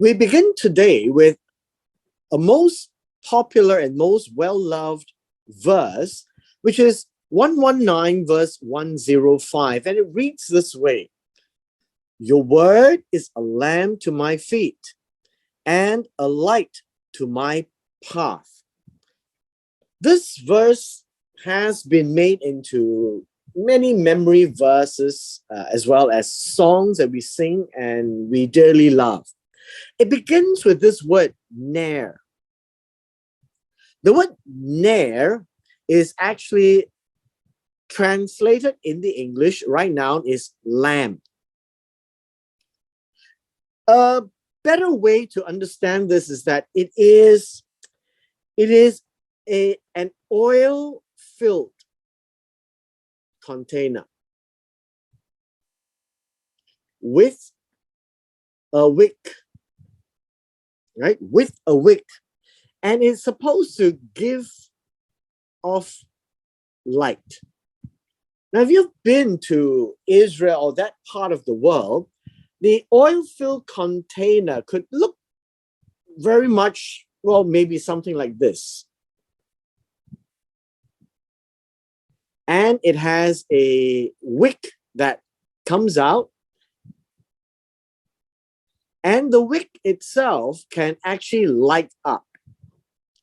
We begin today with a most popular and most well-loved verse, which is 119 verse 105. And it reads this way: Your word is a lamp to my feet and a light to my path. This verse has been made into many memory verses, as well as songs that we sing and we dearly love. It begins with this word, ner. The word ner is actually translated in the English right now is lamp. A better way to understand this is that it is an oil-filled container with a wick, right? With a wick. And it's supposed to give off light. Now, if you've been to Israel or that part of the world, the oil-filled container could look very much, well, maybe something like this. And it has a wick that comes out. And the wick itself can actually light up.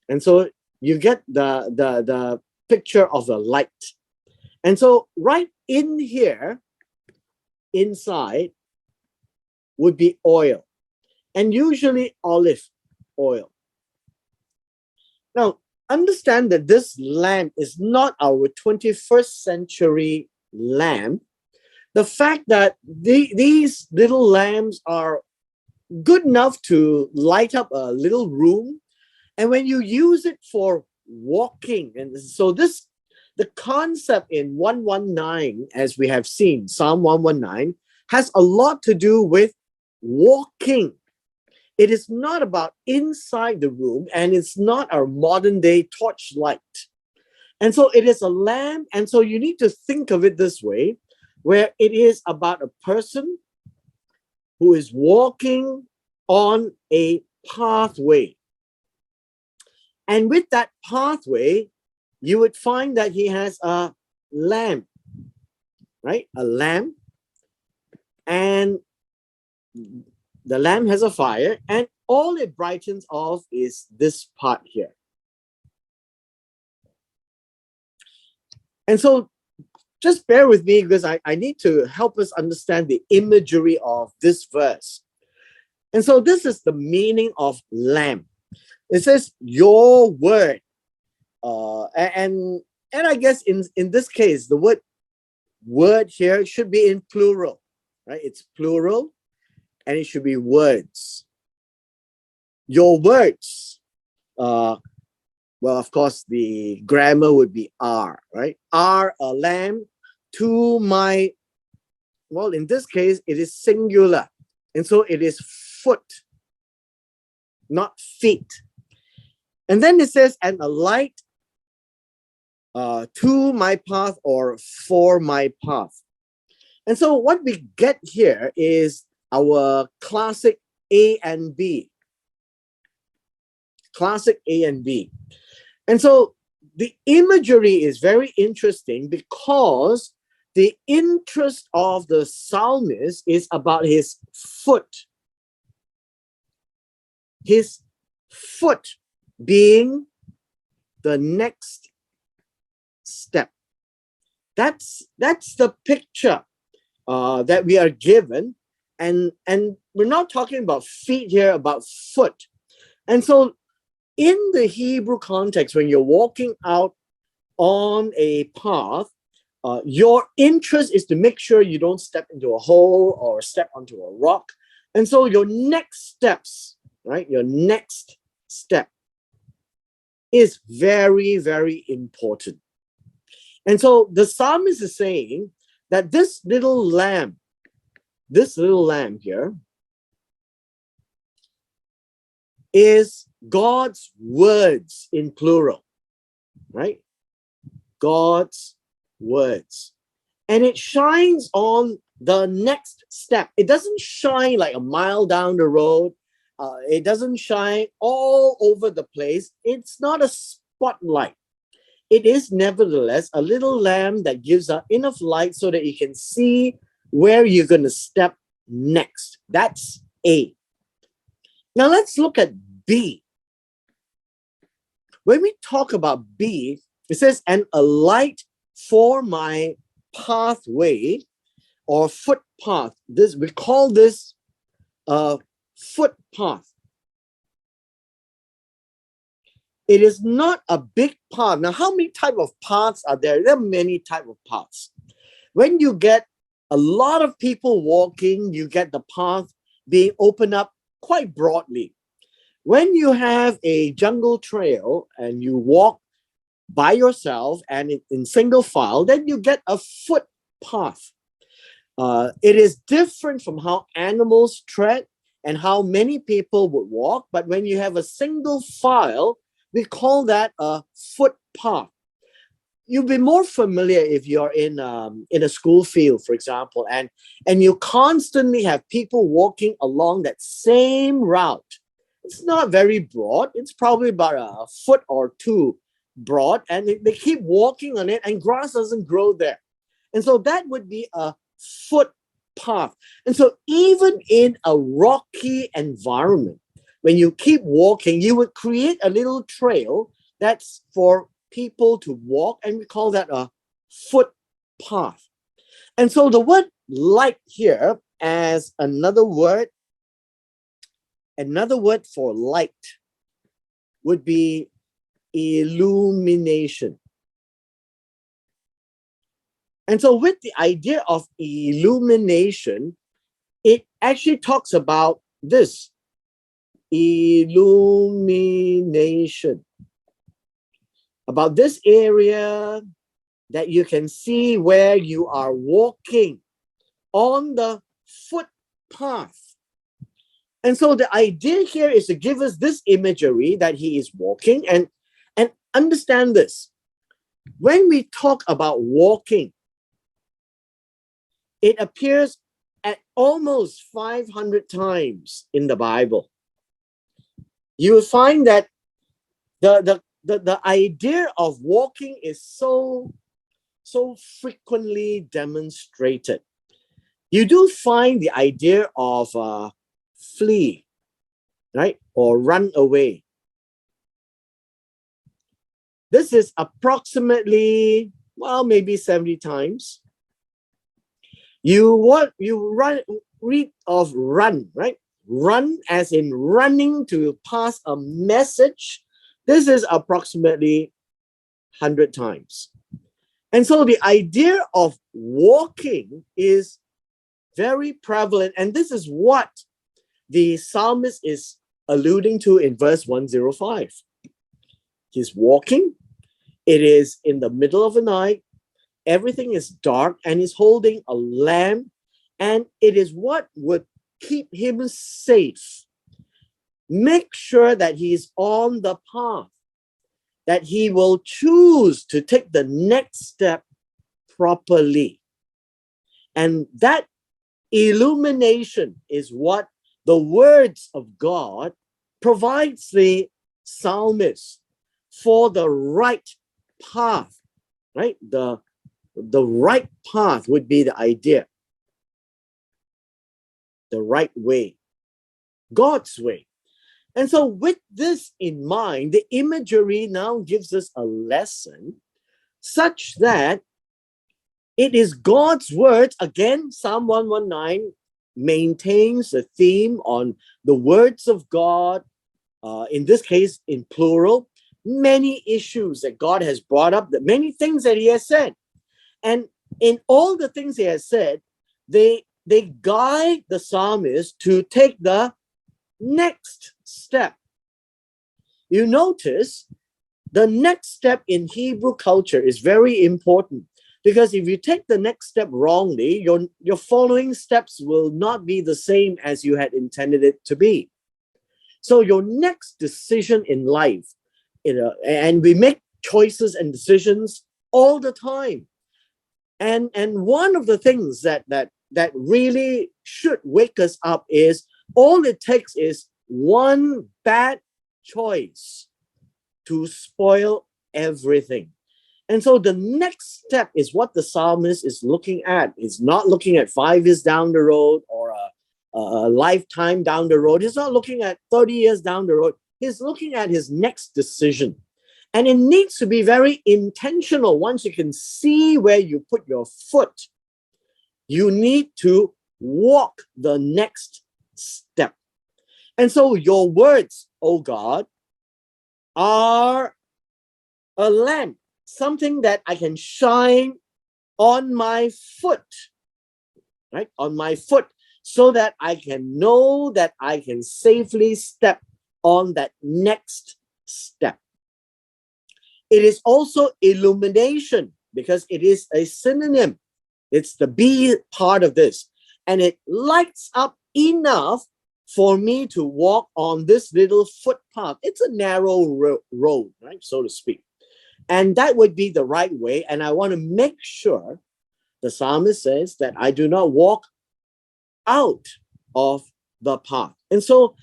And so you get the picture of the light. And so right in here, inside, would be oil. And usually olive oil. Now, understand that this lamp is not our 21st century lamp. The fact that these little lamps are good enough to light up a little room, and when you use it for walking, and so the concept in 119, as we have seen, Psalm 119, has a lot to do with walking. It is not about inside the room, and it's not our modern day torchlight. And so it is a lamp, and so you need to think of it this way, where it is about a person who is walking on a pathway. And with that pathway, you would find that he has a lamp, right? A lamp. And the lamp has a fire, and all it brightens off is this part here. And so just bear with me, because I need to help us understand the imagery of this verse. And so this is the meaning of lamp. It says, your word. And I guess in this case, the word here should be in plural, right? It's plural, and it should be words. Your words. Well, of course, the grammar would be are, right? Are a lamp to my, well, in this case, it is singular. And so it is foot, not feet. And then it says, and a light to my path, or for my path. And so what we get here is our classic A and B. Classic A and B. And so the imagery is very interesting, because the interest of the psalmist is about his foot. His foot being the next step. That's the picture that we are given. And we're not talking about feet here, about foot. And so in the Hebrew context, when you're walking out on a path, your interest is to make sure you don't step into a hole or step onto a rock. And so your next steps, right? Your next step is very, very important. And so the psalmist is saying that this little lamp here is God's words in plural, right? God's words. And it shines on the next step. It doesn't shine like a mile down the road. It doesn't shine all over the place. It's not a spotlight. It is nevertheless a little lamp that gives out enough light so that you can see where you're going to step next. That's A. Now let's look at B. When we talk about B, it says, and a light for my pathway or footpath. This, we call this a footpath. It is not a big path. Now, how many type of paths are there? There are many type of paths. When you get a lot of people walking, you get the path being opened up quite broadly. When you have a jungle trail and you walk by yourself and in single file, then you get a footpath. It is different from how animals tread and how many people would walk. But when you have a single file, we call that a footpath. You'll be more familiar if you're in a school field, for example, and you constantly have people walking along that same route. It's not very broad. It's probably about a foot or two broad, and they keep walking on it, and grass doesn't grow there. And so that would be a footpath. And so even in a rocky environment, when you keep walking, you would create a little trail that's for people to walk, and we call that a footpath. And so the word light here as another word for light would be illumination. And so with the idea of illumination, it actually talks about this illumination, about this area that you can see where you are walking on the footpath. And so the idea here is to give us this imagery that he is walking, and understand this. When we talk about walking, it appears at almost 500 times in the Bible. You will find that the idea of walking is so frequently demonstrated. You do find the idea of flee, right? Or run away. This is approximately, well, maybe 70 times. Read of run, right? Run as in running to pass a message. This is approximately 100 times. And so the idea of walking is very prevalent. And this is what the psalmist is alluding to in verse 105. He's walking. It is in the middle of the night. Everything is dark, and he's holding a lamp. And it is what would keep him safe. Make sure that he's on the path, that he will choose to take the next step properly. And that illumination is what the words of God provides the psalmist for the right path, right? The right path would be the idea. The right way, God's way. And so with this in mind, the imagery now gives us a lesson such that it is God's words. Again, Psalm 119 maintains the theme on the words of God, in this case, in plural, many issues that God has brought up, that many things that he has said. And in all the things he has said, they guide the psalmist to take the next step. You notice the next step in Hebrew culture is very important, because if you take the next step wrongly, your following steps will not be the same as you had intended it to be. So your next decision in life, and we make choices and decisions all the time. And one of the things that really should wake us up is all it takes is one bad choice to spoil everything. And so the next step is what the psalmist is looking at. He's not looking at 5 years down the road or a lifetime down the road. He's not looking at 30 years down the road. He's looking at his next decision. And it needs to be very intentional. Once you can see where you put your foot, you need to walk the next step. And so your words, oh God, are a lamp, something that I can shine on my foot, right? On my foot, so that I can know that I can safely step on that next step. It is also illumination because it is a synonym. It's the B part of this. And it lights up enough for me to walk on this little footpath. It's a narrow road, right? So to speak. And that would be the right way. And I want to make sure, the psalmist says, that I do not walk out of the path. And so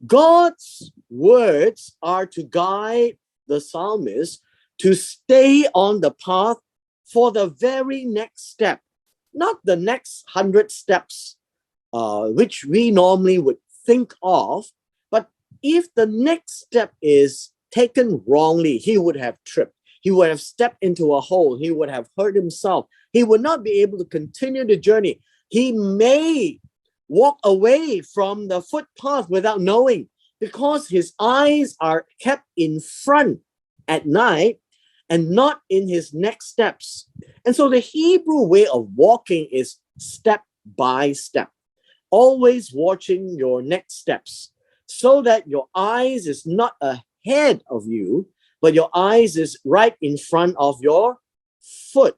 God's words are to guide the psalmist to stay on the path for the very next step, not the next 100 steps, which we normally would think of. But if the next step is taken wrongly, he would have tripped. He would have stepped into a hole. He would have hurt himself. He would not be able to continue the journey. He may walk away from the footpath without knowing, because his eyes are kept in front at night and not in his next steps. And so the Hebrew way of walking is step by step, always watching your next steps, so that your eyes is not ahead of you, but your eyes is right in front of your foot,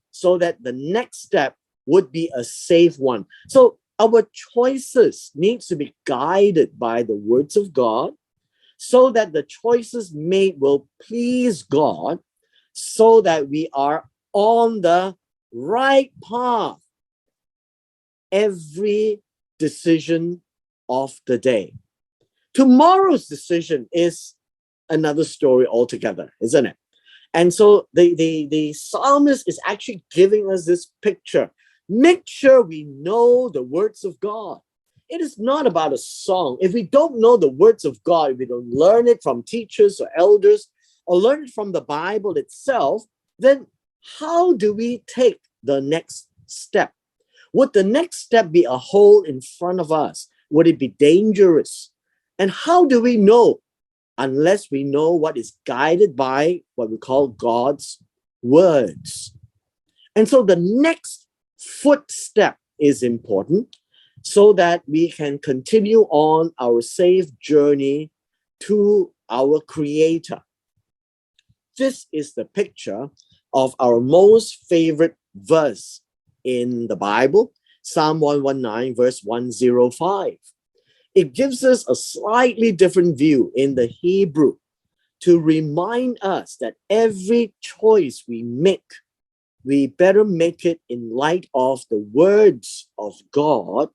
so that the next step would be a safe one. So our choices needs to be guided by the words of God, so that the choices made will please God, so that we are on the right path every decision of the day. Tomorrow's decision is another story altogether, isn't it? And so the psalmist is actually giving us this picture. Make sure we know the words of God. It is not about a song. If we don't know the words of God, if we don't learn it from teachers or elders, or learn it from the Bible itself, then how do we take the next step? Would the next step be a hole in front of us? Would it be dangerous? And how do we know? Unless we know what is guided by what we call God's words. And so the next footstep is important, so that we can continue on our safe journey to our Creator. This is the picture of our most favorite verse in the Bible, Psalm 119, verse 105. It gives us a slightly different view in the Hebrew to remind us that every choice we make, we better make it in light of the words of God,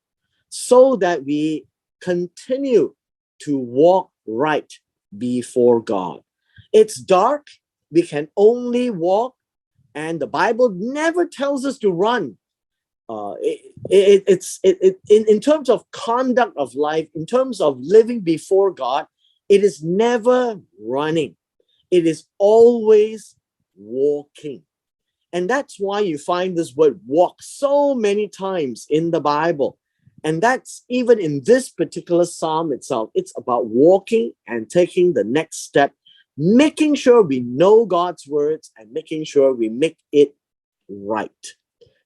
so that we continue to walk right before God. It's dark, we can only walk, and the Bible never tells us to run. In terms of conduct of life, in terms of living before God, it is never running. It is always walking. And that's why you find this word walk so many times in the Bible. And that's even in this particular psalm itself. It's about walking and taking the next step, making sure we know God's words and making sure we make it right.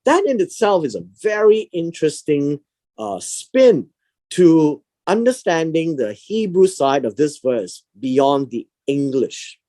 That in itself is a very interesting spin to understanding the Hebrew side of this verse beyond the English.